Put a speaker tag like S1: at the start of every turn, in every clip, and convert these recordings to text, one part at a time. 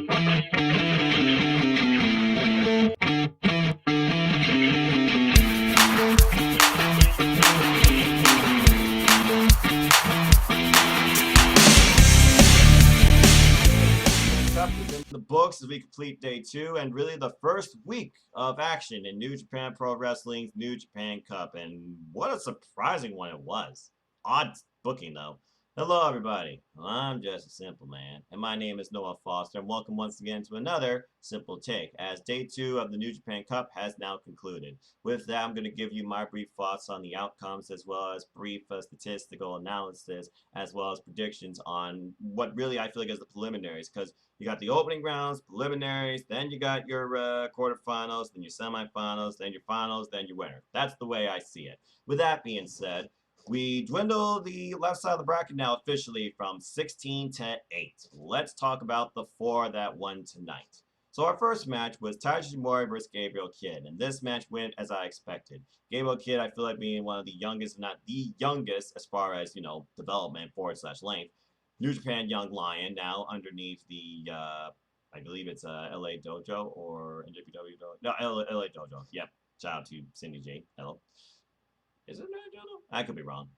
S1: The books as we complete day 2 and really the first week of action in New Japan Pro Wrestling's New Japan Cup. And what a surprising one it was. Odd booking though. Hello everybody, I'm just a simple man, and my name is Noah Foster, and welcome once again to another Simple Take, as day 2 of the New Japan Cup has now concluded. With that, I'm going to give you my brief thoughts on the outcomes, as well as brief statistical analysis, as well as predictions on what really I feel like is the preliminaries, because you got the opening rounds, preliminaries, then you got your quarterfinals, then your semifinals, then your finals, then your winner. That's the way I see it. With that being said, we dwindle the left side of the bracket now officially from 16 to 8. Let's talk about the 4 that won tonight. So our first match was Taiji Ishimori versus Gabriel Kidd, and this match went as I expected. Gabriel Kidd, I feel like being one of the youngest, if not the youngest, as far as, development / length. New Japan Young Lion now underneath the, I believe it's LA Dojo or NJPW Dojo. No, LA Dojo. Yep. Shout out to Cindy J. Hello. Is it LA Dojo? I could be wrong.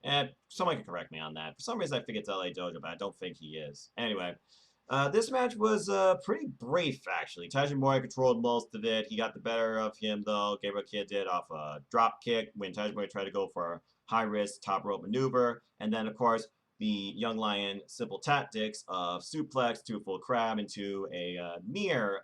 S1: Someone can correct me on that. For some reason, I think it's LA Dojo, but I don't think he is. Anyway, this match was pretty brief, actually. Taiji Ishimori controlled most of it. He got the better of him, though. Gabriel Kidd did off a drop kick when Taiji Ishimori tried to go for a high-risk top rope maneuver. And then, of course, the Young Lion simple tactics of suplex to full crab into a near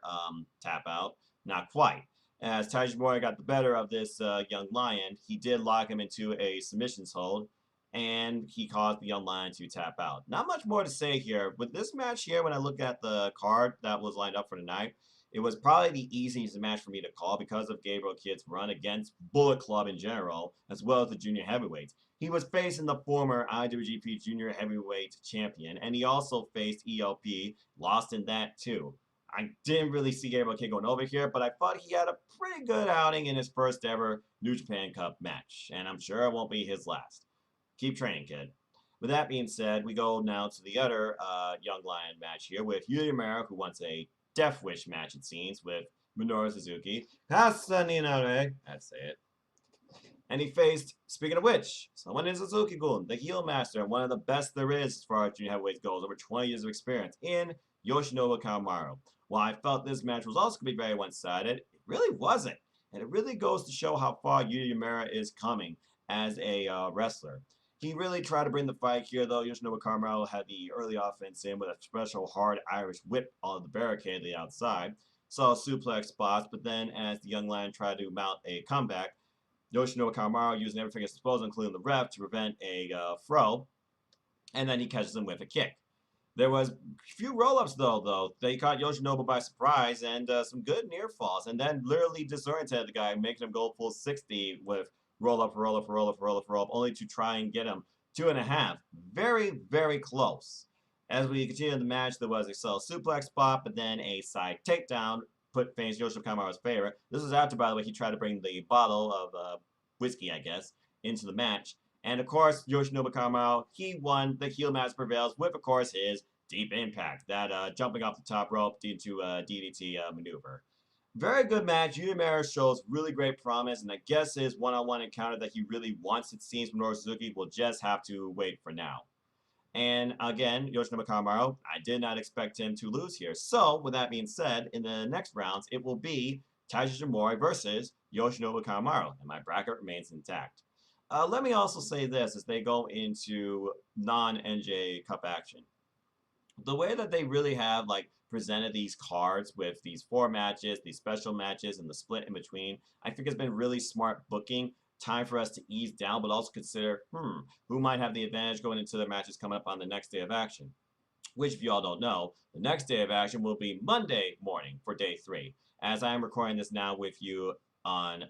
S1: tap out. Not quite. As Taiji Ishimori got the better of this Young Lion, he did lock him into a submissions hold, and he caused the Young Lion to tap out. Not much more to say here. With this match here, when I look at the card that was lined up for tonight, it was probably the easiest match for me to call because of Gabriel Kidd's run against Bullet Club in general, as well as the junior heavyweights. He was facing the former IWGP Junior Heavyweight Champion, and he also faced ELP, lost in that too. I didn't really see Gabriel Kidd going over here, but I thought he had a pretty good outing in his first ever New Japan Cup match, and I'm sure it won't be his last. Keep training, kid. With that being said, we go now to the other Young Lion match here with Yuya Uemura, who wants a Death Wish match, it seems, with Minoru Suzuki. Hasaninare, I'd say it. And he faced, speaking of which, someone in Suzuki-gun, the heel master, and one of the best there is as far as junior heavyweight goes, over 20 years of experience, in Yoshinobu Kanemaru. While I felt this match was also going to be very one-sided, it really wasn't. And it really goes to show how far Yuya Uemura is coming as a wrestler. He really tried to bring the fight here, though. Yoshinobu Kanemaru had the early offense in with a special hard Irish whip on the barricade at the outside. Saw suplex spots, but then as the Young Lion tried to mount a comeback, Yoshinobu Kanemaru using everything at his disposal, including the ref, to prevent a throw, and then he catches him with a kick. There was a few roll-ups, though. They caught Yoshinobu by surprise, and some good near falls, and then literally disoriented the guy, making him go full 60 with roll-up, only to try and get him 2.5. Very, very close. As we continue the match, there was a subtle suplex spot, but then a side takedown put things Yoshinobu Kanemaru's favor. This was after, by the way, he tried to bring the bottle of whiskey, I guess, into the match. And, of course, Yoshinobu Kanemaru, he won. The heel match prevails with, of course, his deep impact. That jumping off the top rope into a DDT maneuver. Very good match. Yuya Uemura shows really great promise, and I guess his one-on-one encounter that he really wants, it seems, from Minoru Suzuki will just have to wait for now. And again, Yoshinobu Kanemaru, I did not expect him to lose here. So, with that being said, in the next rounds, it will be Taiji Ishimori versus Yoshinobu Kanemaru, and my bracket remains intact. Let me also say this as they go into non-NJ Cup action. The way that they really have presented these cards with these 4 matches, these special matches, and the split in between, I think has been really smart booking. Time for us to ease down, but also consider, who might have the advantage going into their matches coming up on the next day of action. Which, if you all don't know, the next day of action will be Monday morning for day 3. As I am recording this now with you on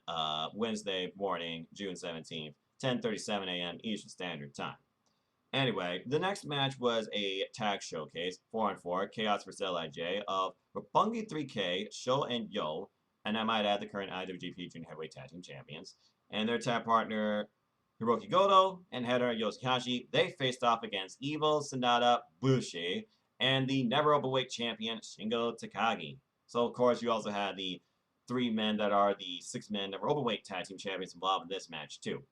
S1: Wednesday morning, June 17th, 10:37 a.m. Eastern Standard Time. Anyway, the next match was a tag showcase, 4-on-4, Chaos vs. LIJ, of Roppongi 3K, Sho and Yo, and I might add the current IWGP Junior Heavyweight Tag Team Champions, and their tag partner, Hiroki Goto and header Yoshihashi. They faced off against Evil, Sanada, Bushi, and the never openweight champion Shingo Takagi. So of course you also had the 3 men that are the 6-man never openweight tag team champions involved in this match too.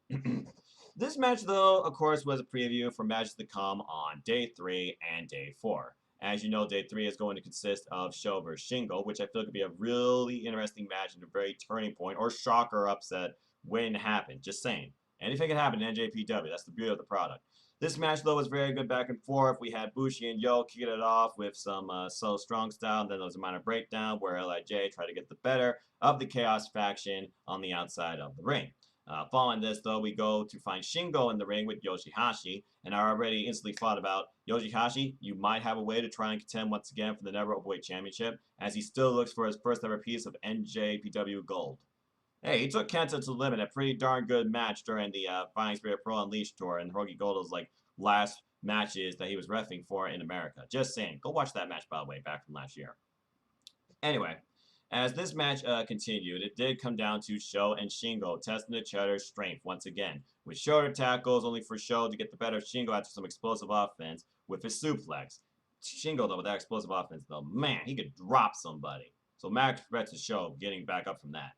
S1: This match, though, of course, was a preview for matches to come on Day 3 and Day 4. As you know, Day 3 is going to consist of Sho vs. Shingo, which I feel could be a really interesting match and a very turning point or shocker upset waiting to happen. Just saying. Anything can happen in NJPW. That's the beauty of the product. This match, though, was very good back and forth. We had Bushi and Yo kicking it off with some So Strong style. And then there was a minor breakdown where LIJ tried to get the better of the Chaos faction on the outside of the ring. Following this, though, we go to find Shingo in the ring with Yoshihashi, and I already instantly thought about Yoshihashi. You might have a way to try and contend once again for the Never Openweight Championship, as he still looks for his first ever piece of NJPW gold. Hey, he took Kenta to the limit, a pretty darn good match during the Fighting Spirit Pro Unleashed tour, and Hiroki Goto's last matches that he was reffing for in America. Just saying, go watch that match, by the way, back from last year. Anyway. As this match continued, it did come down to Sho and Shingo testing each other's strength once again, with shoulder tackles only for Sho to get the better of Shingo after some explosive offense with his suplex. Shingo, though, with that explosive offense, though, man, he could drop somebody. So max respect to Sho getting back up from that.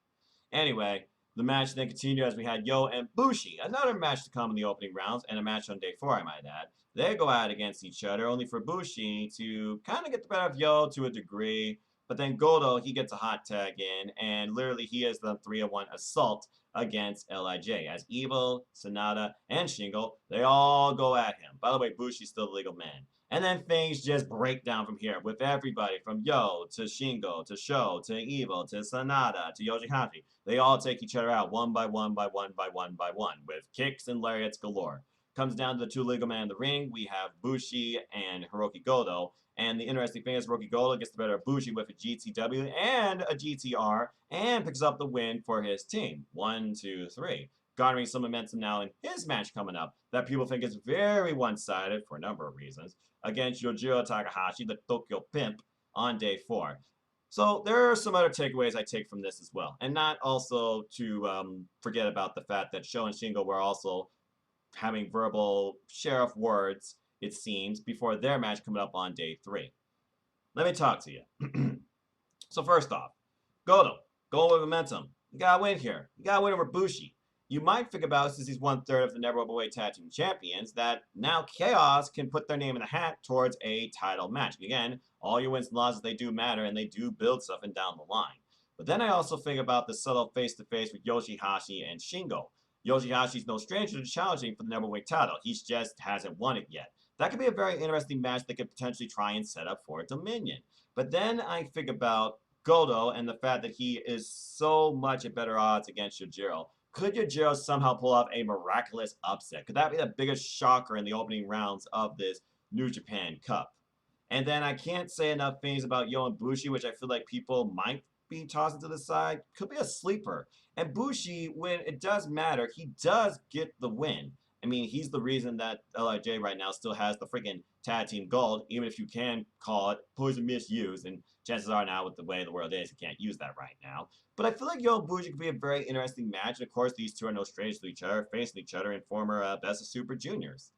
S1: Anyway, the match then continued as we had Yo and Bushi, another match to come in the opening rounds, and a match on Day 4, I might add. They go out against each other, only for Bushi to kind of get the better of Yo to a degree. But then Goto, he gets a hot tag in, and literally he is the 3-on-1 assault against LIJ. As Evil, Sanada, and Shingo, they all go at him. By the way, Bushi's still the legal man. And then things just break down from here with everybody from Yo to Shingo to Sho to Evil to Sanada to Yoshihashi. They all take each other out one by one by one by one by one with kicks and lariats galore. Comes down to the 2 legal men in the ring. We have Bushi and Hiroki Goto. And the interesting thing is Hiroki Goto gets the better of Bushi with a GTW and a GTR and picks up the win for his team. 1, 2, 3. Garnering some momentum now in his match coming up that people think is very one-sided for a number of reasons against Yujiro Takahashi, the Tokyo Pimp, on Day 4. So there are some other takeaways I take from this as well. And not also to forget about the fact that Sho and Shingo were also having verbal sheriff words, it seems, before their match coming up on Day 3. Let me talk to you. So first off, Goto, going with momentum. You gotta win here. You gotta win over Bushi. You might think about, since he's 1/3 of the Never Openweight Tag Team Champions, that now Chaos can put their name in the hat towards a title match. Again, all your wins and losses, they do matter, and they do build something down the line. But then I also think about the subtle face-to-face with Yoshihashi and Shingo. Yoshihashi's no stranger to challenging for the Never Openweight title. He just hasn't won it yet. That could be a very interesting match that could potentially try and set up for Dominion. But then I think about Goto and the fact that he is so much at better odds against Yujiro. Could Yujiro somehow pull off a miraculous upset? Could that be the biggest shocker in the opening rounds of this New Japan Cup? And then I can't say enough things about Yo and Bushi, which I feel like people might be tossing to the side. Could be a sleeper. And Bushi, when it does matter, he does get the win. I mean, he's the reason that LIJ right now still has the freaking tag team gold, even if you can call it poison misuse. And chances are now, with the way the world is, you can't use that right now. But I feel like Yo and Bushi could be a very interesting match. And of course, these two are no strangers to each other, facing each other in former Best of Super Juniors.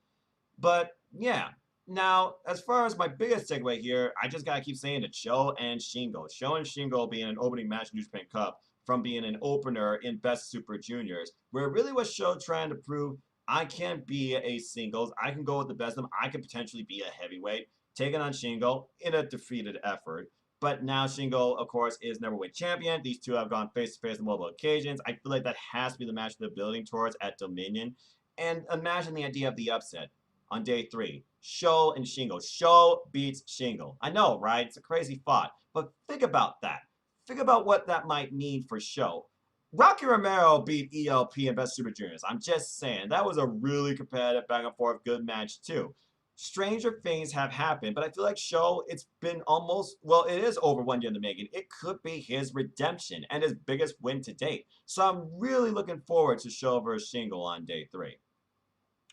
S1: But yeah. Now, as far as my biggest takeaway here, I just gotta keep saying it: Sho and Shingo. Sho and Shingo being an opening match in New Japan Cup from being an opener in Best of Super Juniors, where it really was Sho trying to prove I can't be a singles. I can go with the best of them. I could potentially be a heavyweight. Taking on Shingo in a defeated effort. But now Shingo, of course, is number one champion. These two have gone face-to-face on multiple occasions. I feel like that has to be the match they're building towards at Dominion. And imagine the idea of the upset on Day 3. Sho and Shingo. Sho beats Shingo. I know, right? It's a crazy thought. But think about that. Think about what that might mean for Sho. Rocky Romero beat ELP in Best Super Juniors. I'm just saying. That was a really competitive, back and forth, good match, too. Stranger things have happened, but I feel like Sho, it's been almost, well, it is over 1 year in the making. It could be his redemption and his biggest win to date. So I'm really looking forward to Sho versus Shingo on Day 3.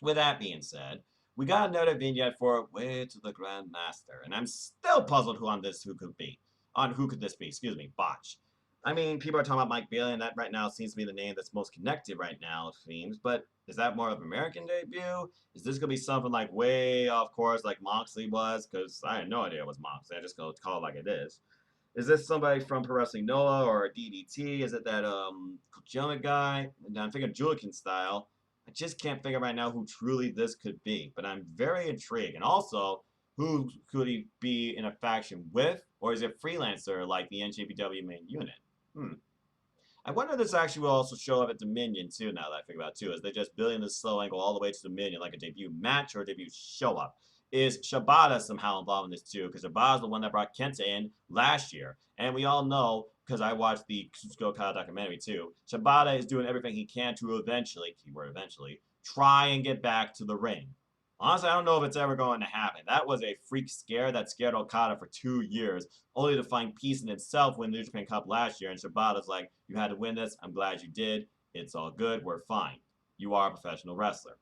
S1: With that being said, we got another vignette for Way to the Grand Master, and I'm still puzzled who could this be, Botch. I mean, people are talking about Mike Bailey, and that right now seems to be the name that's most connected right now, it seems, but Is that more of an American debut? Is this gonna be something like way off course like Moxley was? Because I had no idea it was Moxley. I just gonna call it like it is. Is this somebody from Pro Wrestling Noah or DDT? Is it that Kojima guy? And I'm thinking Julian style. I just can't figure right now who truly this could be, but I'm very intrigued. And also, who could he be in a faction with, or is it a freelancer like the NJPW main unit? Hmm. I wonder if this actually will also show up at Dominion too, now that I think about it too. Is they just building this slow angle all the way to Dominion, like a debut match or a debut show up? Is Shibata somehow involved in this too? Because Shibata's the one that brought Kenta in last year. And we all know, because I watched the Kusuko Kyle documentary too, Shibata is doing everything he can to eventually, keyword eventually, try and get back to the ring. Honestly, I don't know if it's ever going to happen. That was a freak scare that scared Okada for 2 years, only to find peace in itself when New Japan Cup last year. And Shibata's like, you had to win this. I'm glad you did. It's all good. We're fine. You are a professional wrestler.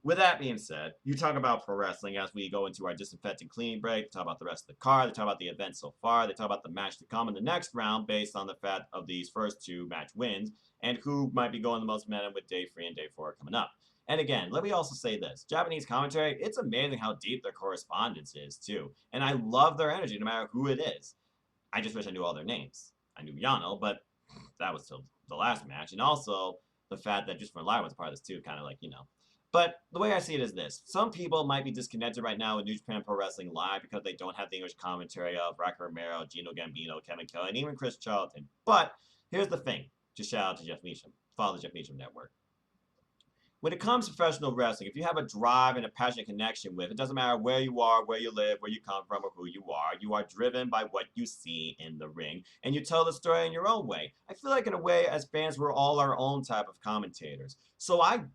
S1: With that being said, you talk about pro wrestling as we go into our disinfecting cleaning break. Talk about the rest of the card. They talk about the event so far. They talk about the match to come in the next round based on the fact of these first two match wins and who might be going the most momentum with day 3 and day 4 coming up. And again, let me also say this. Japanese commentary, it's amazing how deep their correspondence is, too. And I love their energy, no matter who it is. I just wish I knew all their names. I knew Yano, but that was till the last match. And also, the fact that just for live was part of this, too, kind of like, But the way I see it is this. Some people might be disconnected right now with New Japan Pro Wrestling Live because they don't have the English commentary of Rocky Romero, Gino Gambino, Kevin Kelly, and even Chris Charlton. But here's the thing. Just shout out to Jeff Meacham. Follow the Jeff Meacham Network. When it comes to professional wrestling, if you have a drive and a passionate connection with, it doesn't matter where you are, where you live, where you come from, or who you are driven by what you see in the ring, and you tell the story in your own way. I feel like in a way, as fans, we're all our own type of commentators. So I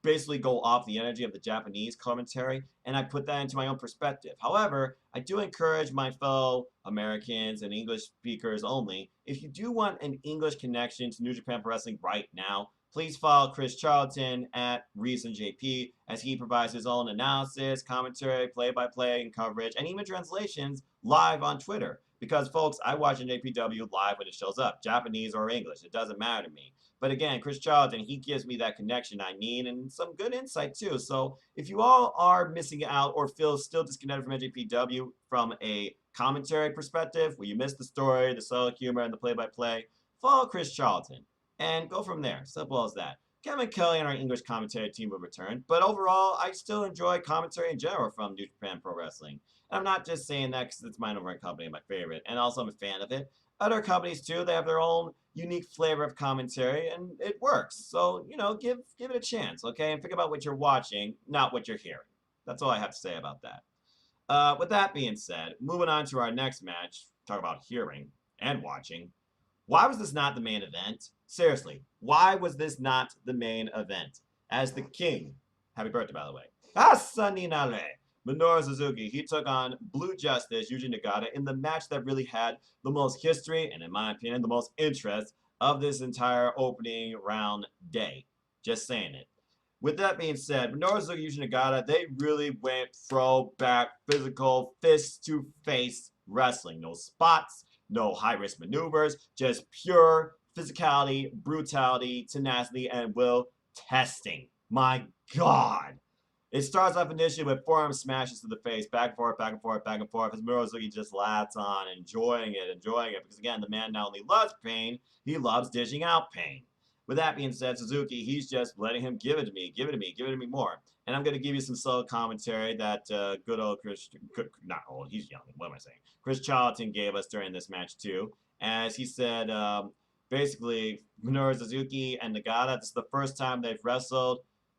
S1: basically go off the energy of the Japanese commentary, and I put that into my own perspective. However, I do encourage my fellow Americans and English speakers only, if you do want an English connection to New Japan Pro Wrestling right now, please follow Chris Charlton at ReasonJP as he provides his own analysis, commentary, play-by-play, and coverage, and even translations live on Twitter. Because, folks, I watch NJPW live when it shows up, Japanese or English. It doesn't matter to me. But again, Chris Charlton, he gives me that connection I need and some good insight too. So if you all are missing out or feel still disconnected from NJPW from a commentary perspective, where you missed the story, the subtle humor, and the play-by-play, follow Chris Charlton and go from there. Simple as that. Kevin Kelly and our English commentary team will return, but overall, I still enjoy commentary in general from New Japan Pro Wrestling. And I'm not just saying that because it's my number one company and my favorite, and also I'm a fan of it. Other companies too, they have their own unique flavor of commentary, and it works. So, give it a chance, okay? And think about what you're watching, not what you're hearing. That's all I have to say about that. With that being said, moving on to our next match, talk about hearing and watching. Why was this not the main event? Seriously, why was this not the main event? As the king, happy birthday by the way, Asaninare, Minoru Suzuki, he took on Blue Justice, Yuji Nagata, in the match that really had the most history, and in my opinion, the most interest of this entire opening round day. Just saying it. With that being said, Minoru Suzuki, Yuji Nagata, they really went throwback, physical, fist-to-face wrestling. No spots, no high-risk maneuvers, just pure physicality, brutality, tenacity, and will testing. My God. It starts off initially with forearm smashes to the face, back and forth, back and forth, back and forth, as Minoru Suzuki just laughs on, enjoying it, because again, the man not only loves pain, he loves dishing out pain. With that being said, Suzuki, he's just letting him give it to me, give it to me, give it to me more. And I'm going to give you some subtle commentary that good old not old, he's young, what am I saying? Chris Charlton gave us during this match too. As he said, basically, Minoru Suzuki and Nagata, this is the first time they've wrestled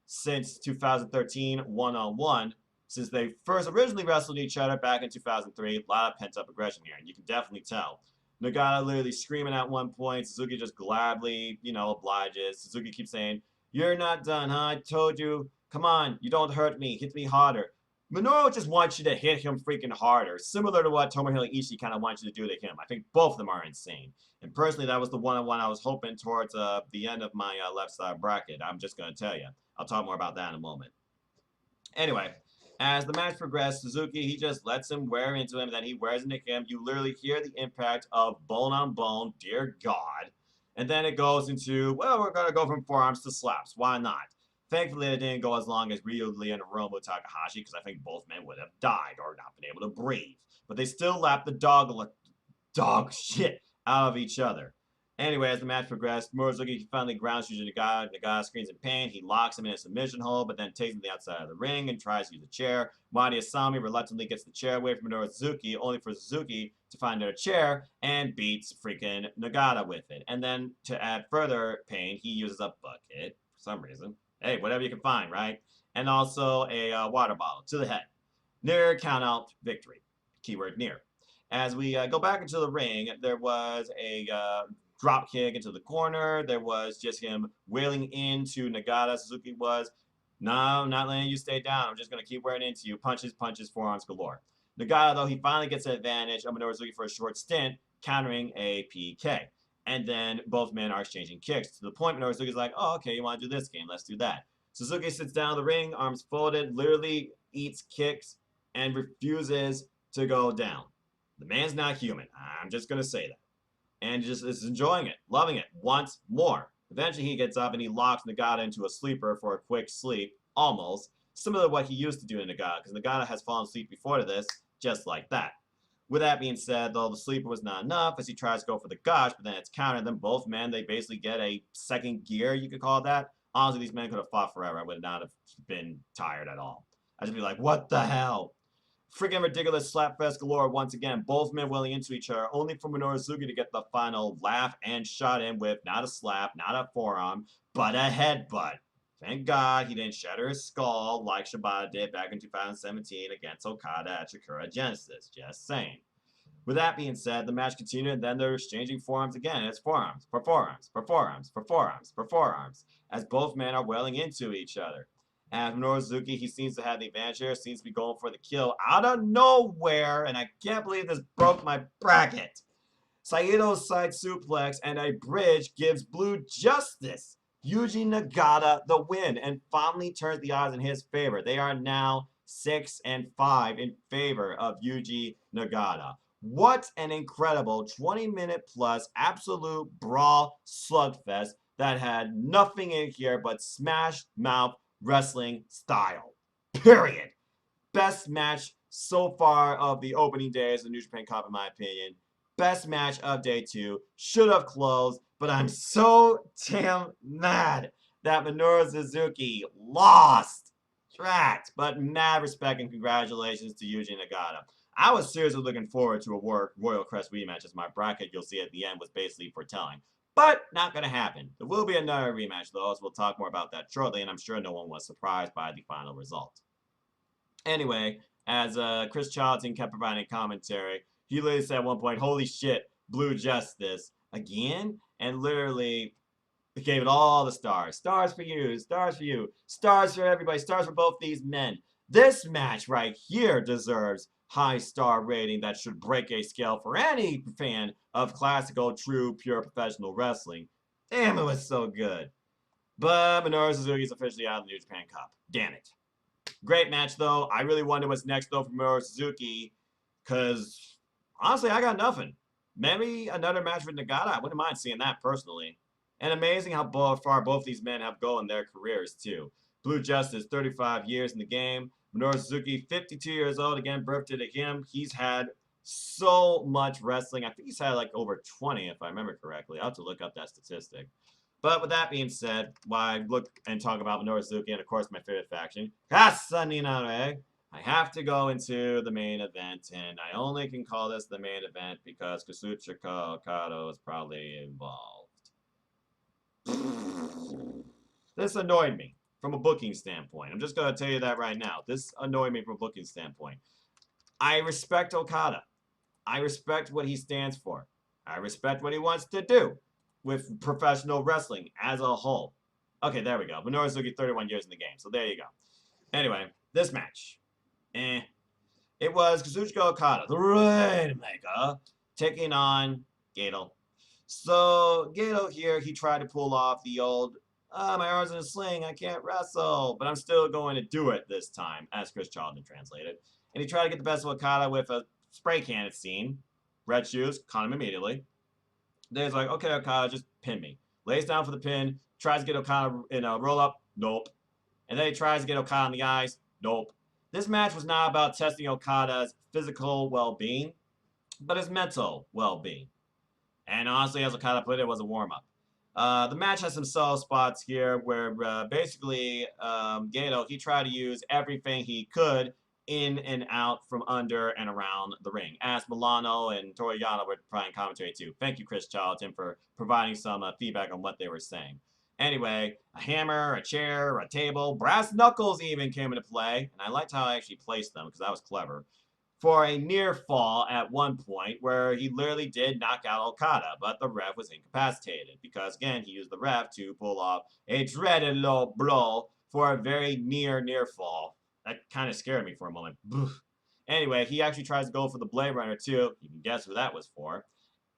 S1: since 2013 one-on-one, since they first originally wrestled each other back in 2003. A lot of pent-up aggression here, and you can definitely tell. Nagata literally screaming at one point. Suzuki just gladly, obliges. Suzuki keeps saying, "You're not done, huh? I told you. Come on, you don't hurt me. Hit me harder." Minoru just wants you to hit him freaking harder, similar to what Tomohiro Ishii kind of wants you to do to him. I think both of them are insane. And personally, that was the one-on-one I was hoping towards the end of my left side bracket. I'm just going to tell you. I'll talk more about that in a moment. Anyway, as the match progressed, Suzuki, he just lets him wear into him, then he wears into him. You literally hear the impact of bone on bone, dear God. And then it goes into, well, we're going to go from forearms to slaps. Why not? Thankfully, it didn't go as long as Ryu Lee and Hiromu Takahashi, because I think both men would have died or not been able to breathe. But they still lapped the dog shit out of each other. Anyway, as the match progressed, Morozuki finally grounds Yuji Nagata. Nagata screams in pain. He locks him in a submission hold, but then takes him to the outside of the ring and tries to use a chair. Wadi Asami reluctantly gets the chair away from Morozuki, only for Suzuki to find another chair and beats freaking Nagata with it. And then to add further pain, he uses a bucket for some reason. Hey, whatever you can find, right? And also a water bottle to the head. Near countout victory. Keyword near. As we go back into the ring, there was a drop kick into the corner. There was just him wailing into Nagata. Suzuki was, no, not letting you stay down. I'm just going to keep wearing into you. Punches, punches, forearms galore. Nagata, though, he finally gets an advantage of Minoru Suzuki for a short stint, countering a PK. And then both men are exchanging kicks to the point Minoru Suzuki's like, oh, okay, you want to do this game? Let's do that. Suzuki sits down in the ring, arms folded, literally eats kicks, and refuses to go down. The man's not human. I'm just going to say that. And just is enjoying it, loving it, once more. Eventually, he gets up and he locks Nagata into a sleeper for a quick sleep, almost. Similar to what he used to do in Nagata, because Nagata has fallen asleep before this, just like that. With that being said, though, the sleeper was not enough as he tries to go for the gosh, but then it's countered. Then both men, they basically get a second gear, you could call that. Honestly, these men could have fought forever. I would not have been tired at all. I'd just be like, what the hell? Freaking ridiculous slapfest galore once again. Both men willing into each other, only for Minoru Suzuki to get the final laugh and shot in with not a slap, not a forearm, but a headbutt. Thank God he didn't shatter his skull like Shibata did back in 2017 against Okada at Sakura Genesis. Just saying. With that being said, the match continued, and then they're exchanging forearms again. It's forearms, for forearms, for forearms, for forearms, for forearms, as both men are wailing into each other. As Minoru Suzuki, he seems to have the advantage here, seems to be going for the kill out of nowhere, and I can't believe this broke my bracket. Saito's side suplex and a bridge gives Blue Justice Yuji Nagata the win and finally turns the odds in his favor. They are now 6-5 in favor of Yuji Nagata. What an incredible 20-minute plus absolute brawl slugfest that had nothing in here but smash mouth wrestling style. Period. Best match so far of the opening days of New Japan Cup, in my opinion. Best match of day 2. Should have closed, but I'm so damn mad that Minoru Suzuki lost. Tracked, but mad respect and congratulations to Yuji Nagata. I was seriously looking forward to a Royal Crest rematch, as my bracket you'll see at the end was basically foretelling. But not going to happen. There will be another rematch, though, so we'll talk more about that shortly, and I'm sure no one was surprised by the final result. Anyway, as Chris Charlton kept providing commentary, he literally said at one point, holy shit, Blue Justice, again? And literally gave it all the stars. Stars for you, stars for you, stars for everybody, stars for both these men. This match right here deserves high star rating that should break a scale for any fan of classical, true, pure professional wrestling. Damn, it was so good. But Minoru Suzuki is officially out of the New Japan Cup. Damn it. Great match, though. I really wonder what's next, though, for Minoru Suzuki, because honestly, I got nothing. Maybe another match with Nagata. I wouldn't mind seeing that personally. And amazing how far both these men have gone in their careers, too. Blue Justice, 35 years in the game. Minoru Suzuki, 52 years old. Again, birthday to him. He's had so much wrestling. I think he's had like over 20, if I remember correctly. I'll have to look up that statistic. But with that being said, while I look and talk about Minoru Suzuki and, of course, my favorite faction, Kasa Ninare, I have to go into the main event, and I only can call this the main event because Kazuchika Okada is probably involved. This annoyed me from a booking standpoint. I'm just going to tell you that right now. This annoyed me from a booking standpoint. I respect Okada. I respect what he stands for. I respect what he wants to do with professional wrestling as a whole. Okay, there we go. Minoru Suzuki, 31 years in the game. So there you go. Anyway, this match. It was Kazuchika Okada, the Rainmaker, taking on Gato. So Gato here, he tried to pull off the old, my arm's in a sling, I can't wrestle, but I'm still going to do it this time, as Chris Charlton translated. And he tried to get the best of Okada with a spray can scene. Red shoes, caught him immediately. Then he's like, okay, Okada, just pin me. Lays down for the pin, tries to get Okada in a roll-up. Nope. And then he tries to get Okada on the ice. Nope. This match was not about testing Okada's physical well-being, but his mental well-being. And honestly, as Okada put it, it was a warm-up. The match has some soft spots here where basically Gato, he tried to use everything he could in and out from under and around the ring. As Milano and Toru Yano were providing commentary too. Thank you, Chris Charlton, for providing some feedback on what they were saying. Anyway, a hammer, a chair, a table, brass knuckles even came into play. And I liked how I actually placed them because that was clever. For a near fall at one point where he literally did knock out Okada, but the ref was incapacitated because, again, he used the ref to pull off a dreaded low blow for a very near fall. That kind of scared me for a moment. Anyway, he actually tries to go for the Blade Runner too. You can guess who that was for.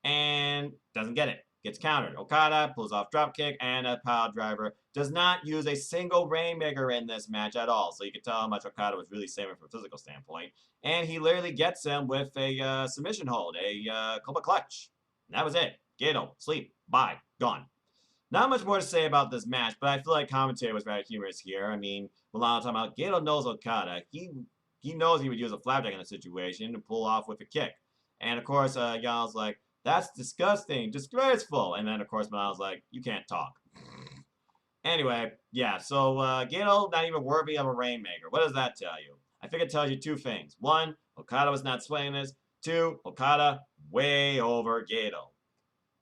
S1: And doesn't get it. Gets countered. Okada pulls off dropkick and a pile driver. Does not use a single Rainmaker in this match at all. So you can tell how much Okada was really saving from a physical standpoint. And he literally gets him with a submission hold, a Cobra clutch. And that was it. Gato, sleep, bye, gone. Not much more to say about this match, but I feel like commentary was very humorous here. I mean, Milano talking about Gato knows Okada. He knows he would use a flapjack in a situation to pull off with a kick. And of course, Yano's like, that's disgusting, disgraceful. And then of course, Milano's like, you can't talk. Anyway, yeah, so Gato not even worthy of a Rainmaker. What does that tell you? I think it tells you two things. One, Okada was not swaying this. Two, Okada way over Gato.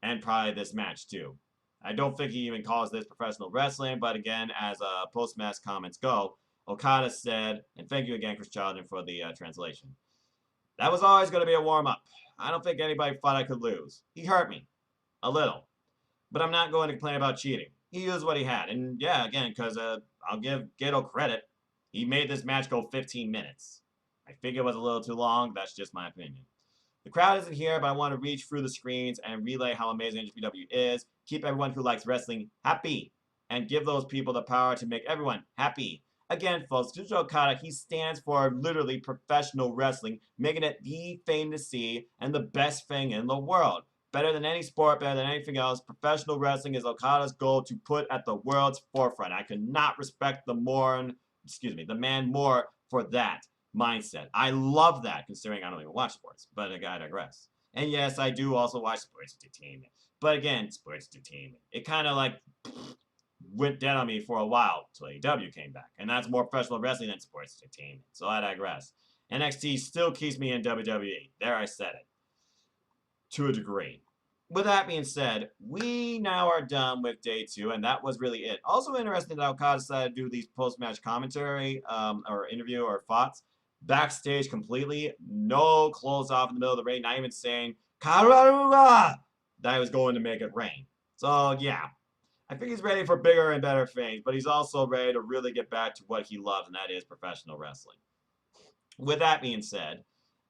S1: And probably this match too. I don't think he even calls this professional wrestling, but again, as post-match comments go, Okada said, and thank you again, Chris Charlton, for the translation. That was always going to be a warm-up. I don't think anybody thought I could lose. He hurt me. A little. But I'm not going to complain about cheating. He used what he had. And yeah, again, because I'll give Gato credit. He made this match go 15 minutes. I think it was a little too long. That's just my opinion. The crowd isn't here, but I want to reach through the screens and relay how amazing NJPW is. Keep everyone who likes wrestling happy. And give those people the power to make everyone happy. Again, folks, Yujiro Okada, he stands for literally professional wrestling, making it the thing to see and the best thing in the world. Better than any sport, better than anything else, professional wrestling is Okada's goal to put at the world's forefront. I could not respect the man more for that mindset. I love that, considering I don't even watch sports, but I digress. And yes, I do also watch sports entertainment. But again, sports entertainment. It kind of like went dead on me for a while until AEW came back. And that's more professional wrestling than sports entertainment. So I digress. NXT still keeps me in WWE. There, I said it. To a degree. With that being said, we now are done with day 2, and that was really it. Also interesting that Okada decided to do these post-match commentary or interview or thoughts backstage completely. No clothes off in the middle of the ring, not even saying, Kararura! That he was going to make it rain. So, yeah. I think he's ready for bigger and better things, but he's also ready to really get back to what he loves, and that is professional wrestling. With that being said,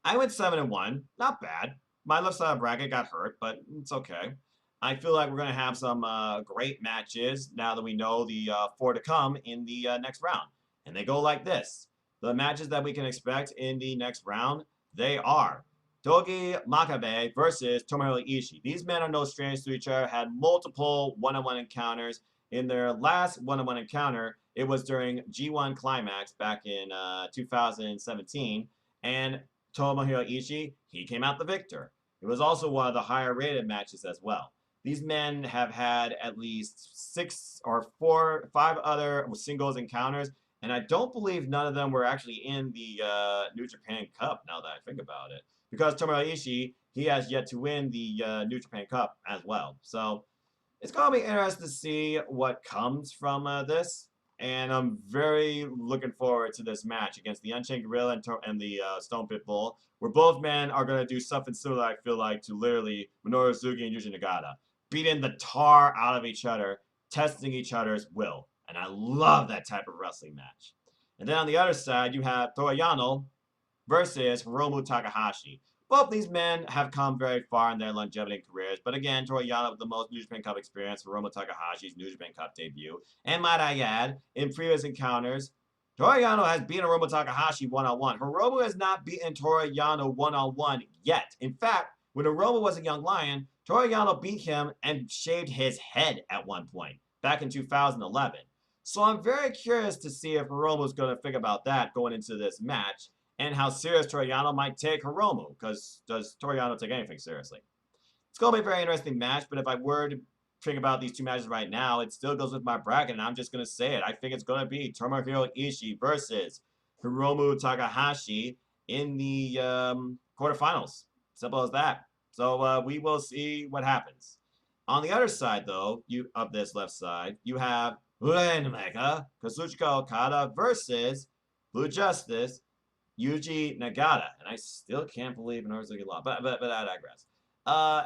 S1: I went 7-1. Not bad. My left side of bracket got hurt, but it's okay. I feel like we're going to have some great matches now that we know the 4 to come in the next round. And they go like this. The matches that we can expect in the next round, they are Togi Makabe versus Tomohiro Ishii. These men are no strangers to each other, had multiple one-on-one encounters. In their last one-on-one encounter, it was during G1 Climax back in 2017. And Tomohiro Ishii, he came out the victor. It was also one of the higher rated matches as well. These men have had at least 6 or 5 other singles encounters, and I don't believe none of them were actually in the New Japan Cup, now that I think about it. Because Tomohiro Ishii, he has yet to win the New Japan Cup as well. So it's going to be interesting to see what comes from this. And I'm very looking forward to this match against the Unchained Gorilla and the Stone Pitbull, where both men are going to do something similar, I feel like, to literally Minoru Suzuki and Yuji Nagata. Beating the tar out of each other, testing each other's will. And I love that type of wrestling match. And then on the other side, you have Toru Yano versus Hiromu Takahashi. Both these men have come very far in their longevity careers, but again, Toru Yano with the most New Japan Cup experience, Hiromu Takahashi's New Japan Cup debut. And might I add, in previous encounters, Toru Yano has beaten Hiromu Takahashi one-on-one. Hiromu has not beaten Toru Yano one-on-one yet. In fact, when Hiromu was a young lion, Toru Yano beat him and shaved his head at one point, back in 2011. So I'm very curious to see if Hiromu's going to think about that going into this match and how serious Toru Yano might take Hiromu, because does Toru Yano take anything seriously? It's going to be a very interesting match, but if I were to think about these two matches right now, it still goes with my bracket, and I'm just going to say it. I think it's going to be Tomohiro Ishii versus Hiromu Takahashi in the quarterfinals. Simple as that. So we will see what happens. On the other side, though, of this left side, you have Uranmega, Kazuchika Okada versus Blue Justice, Yuji Nagata. And I still can't believe Naruto lost, but I digress.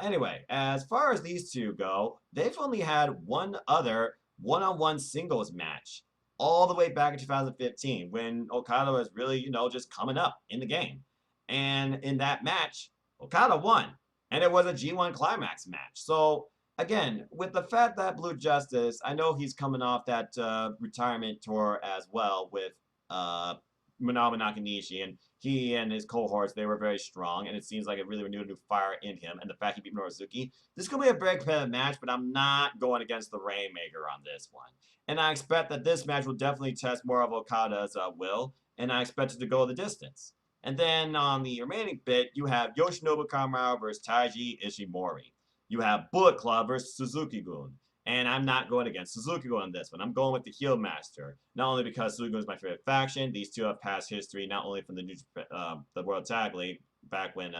S1: Anyway, as far as these two go, they've only had one other one-on-one singles match all the way back in 2015 when Okada was really, just coming up in the game. And in that match, Okada won. And it was a G1 Climax match. So, again, with the fact that Blue Justice, I know he's coming off that retirement tour as well with Manabu Nakanishi, and he and his cohorts, they were very strong, and it seems like it really renewed a new fire in him, and the fact he beat Minorusuke. This is going to be a very competitive match, but I'm not going against the Rainmaker on this one. And I expect that this match will definitely test more of Okada's will, and I expect it to go the distance. And then on the remaining bit, you have Yoshinobu Kanemaru versus Taiji Ishimori. You have Bullet Club versus Suzuki-gun. And I'm not going against Suzuki-gun on this one. I'm going with the Heel Master. Not only because Suzuki-gun is my favorite faction, these two have past history, not only from the World Tag League, back when,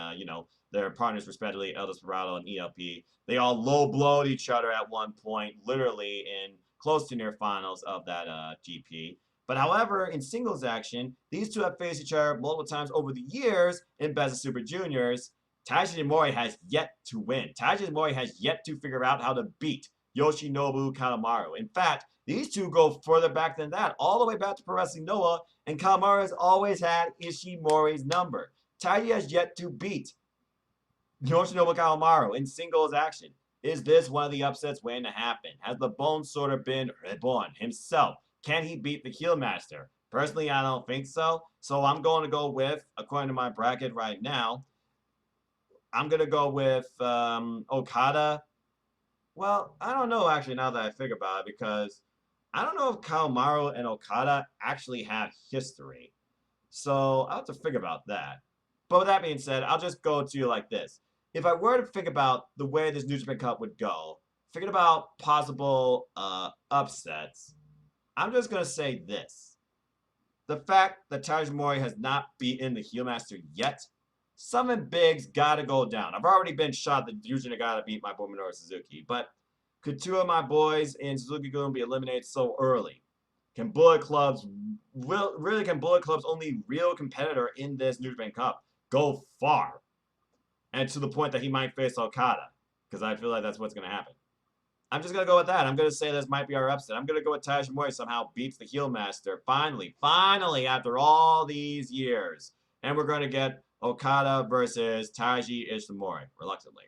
S1: their partners respectively, El Desperado and ELP. They all low-blowed each other at one point, literally in close to near finals of that GP. But however, in singles action, these two have faced each other multiple times over the years in Best of Super Juniors. Taiji Ishimori has yet to win. Taiji Ishimori has yet to figure out how to beat Yoshinobu Kanemaru. In fact, these two go further back than that, all the way back to Pro Wrestling Noah, and Kanemaru has always had Ishimori's number. Taiji has yet to beat Yoshinobu Kanemaru in singles action. Is this one of the upsets waiting to happen? Has the Bone Sorter been reborn himself? Can he beat the Heel Master? Personally, I don't think so. So I'm going to go with, according to my bracket right now, I'm going to go with Okada. Well, I don't know, actually, now that I think about it, because I don't know if Kanemaru and Okada actually have history. So I'll have to think about that. But with that being said, I'll just go to you like this. If I were to think about the way this New Japan Cup would go, thinking about possible upsets, I'm just going to say this. The fact that Taiji Ishimori has not beaten the Heel Master yet, something big's got to go down. I've already been shot that Yuji Nagata beat my boy Minoru Suzuki, but could two of my boys in Suzuki-gun be eliminated so early? Can Bullet Club's only real competitor in this New Japan Cup go far? And to the point that he might face Okada, because I feel like that's what's going to happen. I'm just going to go with that. I'm going to say this might be our upset. I'm going to go with Taiji Ishimori somehow beats the Heel Master finally, after all these years. And we're going to get Okada versus Taiji Ishimori, reluctantly.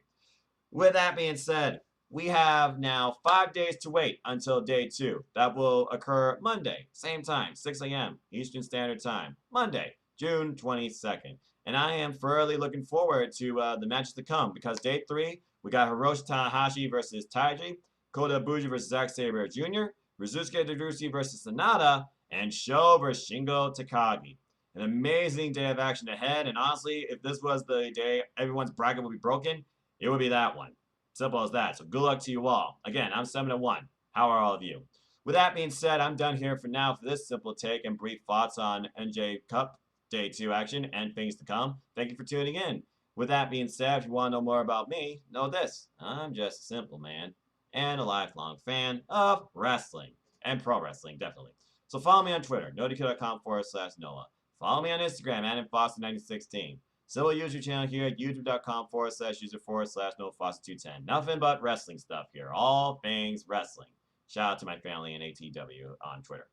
S1: With that being said, we have now 5 days to wait until day 2. That will occur Monday, same time, 6 a.m. Eastern Standard Time. Monday, June 22nd. And I am thoroughly looking forward to the matches to come, because day 3, we got Hiroshi Tanahashi versus Taiji, Kota Ibushi versus Zack Sabre Jr., Rizusuke Taguchi versus Sanada, and Sho versus Shingo Takagi. An amazing day of action ahead, and honestly, if this was the day everyone's bracket would be broken, it would be that one. Simple as that. So good luck to you all. Again, I'm 7-1. How are all of you? With that being said, I'm done here for now for this simple take and brief thoughts on NJCup Day 2 action and things to come. Thank you for tuning in. With that being said, if you want to know more about me, know this. I'm just a simple man and a lifelong fan of wrestling and pro wrestling, definitely. So follow me on Twitter, nodq.com/Noah. Follow me on Instagram, AdamFoster1916. Civil YouTube channel here at youtube.com/user/NoahFoster210. Nothing but wrestling stuff here. All things wrestling. Shout out to my family in ATW on Twitter.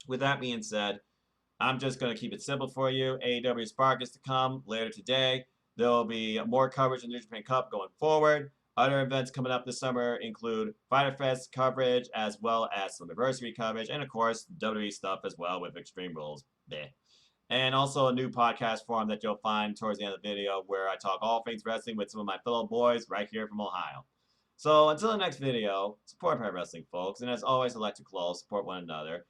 S1: With that being said, I'm just going to keep it simple for you. AEW Spark is to come later today. There will be more coverage of the New Japan Cup going forward. Other events coming up this summer include Fighter Fest coverage, as well as some anniversary coverage, and of course, WWE stuff as well with Extreme Rules. Bleh. And also a new podcast forum that you'll find towards the end of the video where I talk all things wrestling with some of my fellow boys right here from Ohio. So until the next video, support pro wrestling, folks. And as always, I like to close, support one another.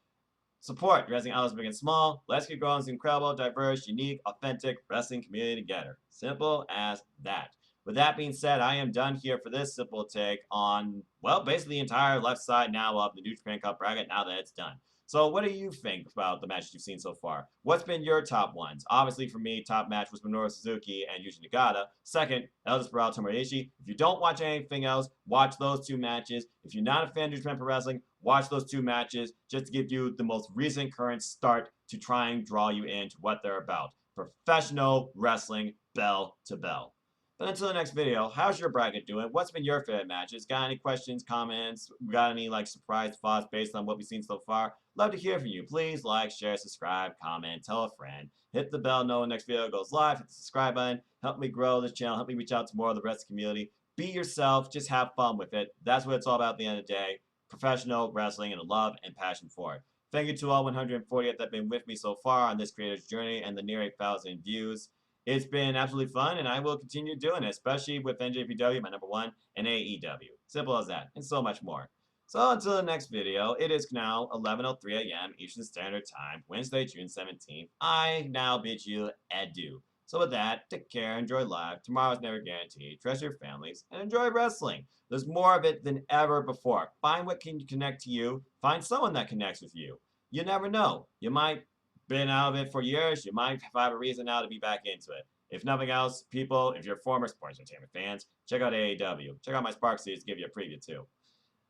S1: Support wrestling outlets big and small. Let's keep growing this incredible, diverse, unique, authentic wrestling community together. Simple as that. With that being said, I am done here for this simple take on, well, basically the entire left side now of the New Japan Cup bracket now that it's done. So what do you think about the matches you've seen so far? What's been your top ones? Obviously for me, top match was Minoru Suzuki and Yuji Nagata. Second, El Desperado Tomoyashi. If you don't watch anything else, watch those two matches. If you're not a fan of New Japan Pro Wrestling, watch those two matches just to give you the most recent current start to try and draw you into what they're about. Professional wrestling, bell to bell. But until the next video, how's your bracket doing? What's been your favorite matches? Got any questions, comments? Got any surprise thoughts based on what we've seen so far? Love to hear from you. Please like, share, subscribe, comment, tell a friend. Hit the bell, know when the next video goes live. Hit the subscribe button. Help me grow this channel. Help me reach out to more of the wrestling community. Be yourself. Just have fun with it. That's what it's all about at the end of the day. Professional wrestling and a love and passion for it. Thank you to all 140 that have been with me so far on this creator's journey and the near 8,000 views. It's been absolutely fun, and I will continue doing it, especially with NJPW, my #1, and AEW. Simple as that, and so much more. So until the next video, it is now 11:03 a.m. Eastern Standard Time, Wednesday, June 17th. I now bid you adieu. So with that, take care, enjoy life. Tomorrow's never guaranteed. Trust your families, and enjoy wrestling. There's more of it than ever before. Find what can connect to you. Find someone that connects with you. You never know. You might been out of it for years. You might have a reason now to be back into it. If nothing else, people, if you're former sports entertainment fans, check out AEW. Check out my Spark Series to give you a preview too.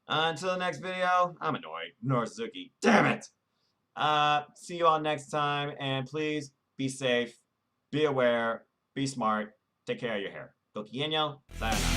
S1: Until the next video, I'm annoyed. Minoru Suzuki. Damn it! See you all next time, and please be safe, be aware, be smart, take care of your hair. Gokienyo, sayonara.